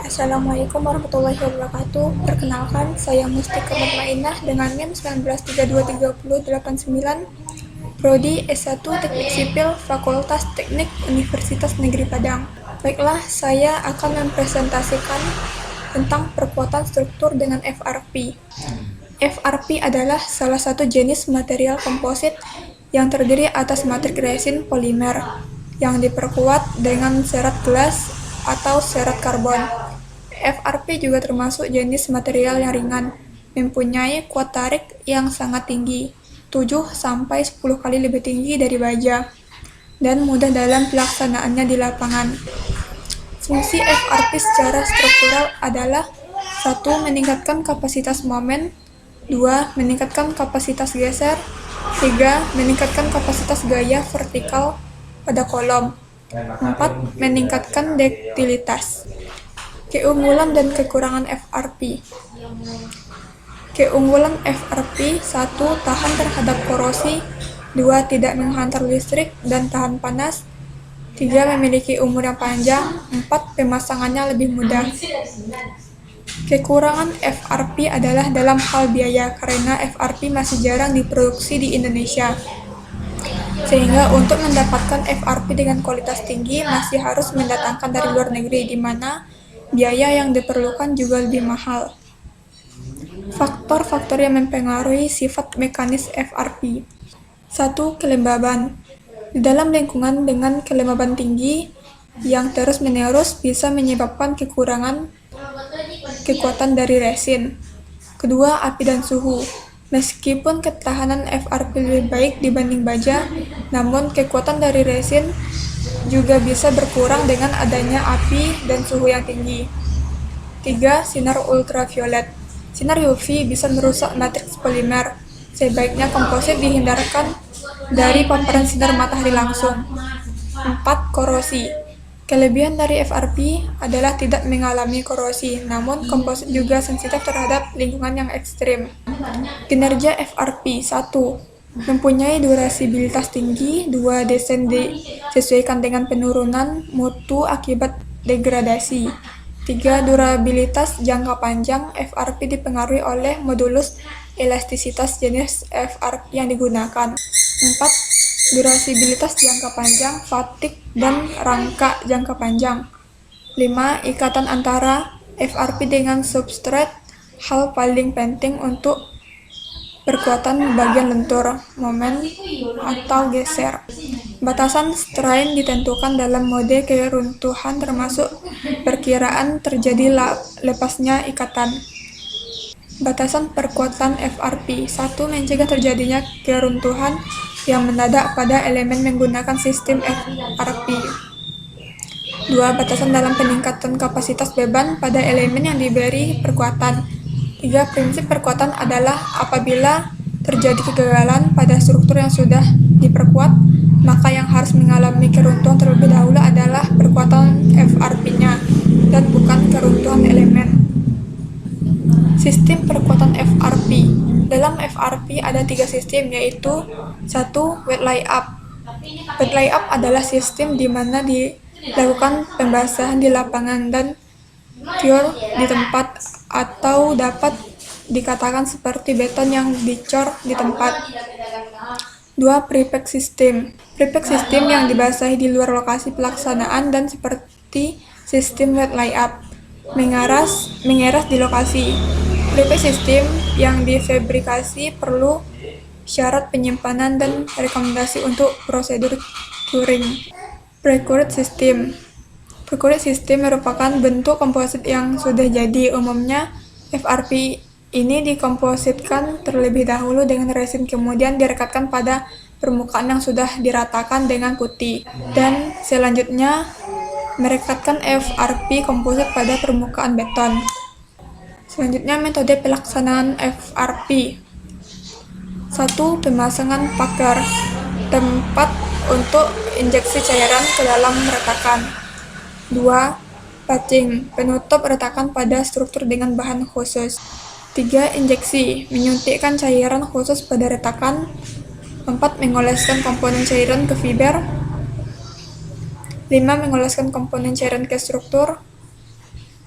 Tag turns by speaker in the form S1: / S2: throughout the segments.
S1: Assalamualaikum warahmatullahi wabarakatuh. Perkenalkan, saya Mustika Mutmainah dengan NIM 19323089, Prodi S1 Teknik Sipil, Fakultas Teknik Universitas Negeri Padang. Baiklah, saya akan mempresentasikan tentang perkuatan struktur dengan FRP. FRP adalah salah satu jenis material komposit yang terdiri atas matrik resin polimer yang diperkuat dengan serat gelas atau serat karbon. FRP juga termasuk jenis material yang ringan, mempunyai kuat tarik yang sangat tinggi, 7-10 kali lebih tinggi dari baja, dan mudah dalam pelaksanaannya di lapangan. Fungsi FRP secara struktural adalah 1. Meningkatkan kapasitas momen, 2. Meningkatkan kapasitas geser, 3. Meningkatkan kapasitas gaya vertikal pada kolom, 4. Meningkatkan duktilitas. Keunggulan dan kekurangan FRP. Keunggulan FRP: 1. Tahan terhadap korosi, 2. Tidak menghantar listrik dan tahan panas, 3. Memiliki umur yang panjang, 4. Pemasangannya lebih mudah. Kekurangan FRP adalah dalam hal biaya, karena FRP masih jarang diproduksi di Indonesia. Sehingga untuk mendapatkan FRP dengan kualitas tinggi masih harus mendatangkan dari luar negeri, di mana biaya yang diperlukan juga lebih mahal. Faktor-faktor yang mempengaruhi sifat mekanis FRP. 1. Kelembaban. Di dalam lingkungan dengan kelembaban tinggi yang terus-menerus bisa menyebabkan kekurangan kekuatan dari resin. Kedua, api dan suhu. Meskipun ketahanan FRP lebih baik dibanding baja, namun kekuatan dari resin juga bisa berkurang dengan adanya api dan suhu yang tinggi. 3. Sinar ultraviolet. Sinar UV bisa merusak matriks polimer. Sebaiknya komposit dihindarkan dari paparan sinar matahari langsung. 4. Korosi. Kelebihan dari FRP adalah tidak mengalami korosi, namun komposit juga sensitif terhadap lingkungan yang ekstrim. Kinerja FRP: 1. Mempunyai durasibilitas tinggi, 2. Desain disesuaikan dengan penurunan mutu akibat degradasi. 3. Durabilitas jangka panjang. FRP dipengaruhi oleh modulus elastisitas jenis FRP yang digunakan. 4. Durasibilitas jangka panjang, fatigue, dan rangka jangka panjang. 5. Ikatan antara FRP dengan substrat. Hal paling penting untuk perkuatan bagian lentur, momen, atau geser. Batasan strain ditentukan dalam mode keruntuhan, termasuk perkiraan terjadi lepasnya ikatan. Batasan perkuatan FRP: 1. Mencegah terjadinya keruntuhan yang mendadak pada elemen menggunakan sistem FRP. 2. Batasan dalam peningkatan kapasitas beban pada elemen yang diberi perkuatan. 3. Prinsip perkuatan adalah apabila terjadi kegagalan pada struktur yang sudah diperkuat, maka yang harus mengalami keruntuhan terlebih dahulu adalah perkuatan FRP-nya dan bukan keruntuhan elemen. Sistem perkuatan FRP. Dalam FRP ada 3 sistem, yaitu 1. Wet layup. Wet layup adalah sistem di mana dilakukan pembasahan di lapangan dan cure di tempat, atau dapat dikatakan seperti beton yang dicor di tempat. 2. Prepack system. Prepack system yang dibasahi di luar lokasi pelaksanaan dan seperti sistem wet layup mengeras di lokasi. Prepack system yang difabrikasi perlu syarat penyimpanan dan rekomendasi untuk prosedur curing. Precured system. Precured system merupakan bentuk komposit yang sudah jadi. Umumnya FRP ini dikompositkan terlebih dahulu dengan resin, kemudian direkatkan pada permukaan yang sudah diratakan dengan putih, dan selanjutnya merekatkan FRP komposit pada permukaan beton. Selanjutnya, metode pelaksanaan FRP. 1. Pemasangan packer, tempat untuk injeksi cairan ke dalam retakan. 2. Patching, penutup retakan pada struktur dengan bahan khusus. 3. Injeksi, menyuntikkan cairan khusus pada retakan. 4. Mengoleskan komponen cairan ke fiber. 5. Mengoleskan komponen cairan ke struktur.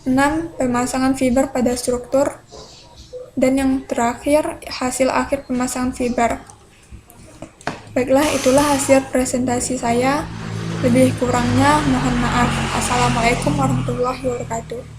S1: 6. Pemasangan fiber pada struktur. Dan yang terakhir, hasil akhir pemasangan fiber. Baiklah, itulah hasil presentasi saya. Lebih kurangnya mohon maaf. Assalamualaikum warahmatullahi wabarakatuh.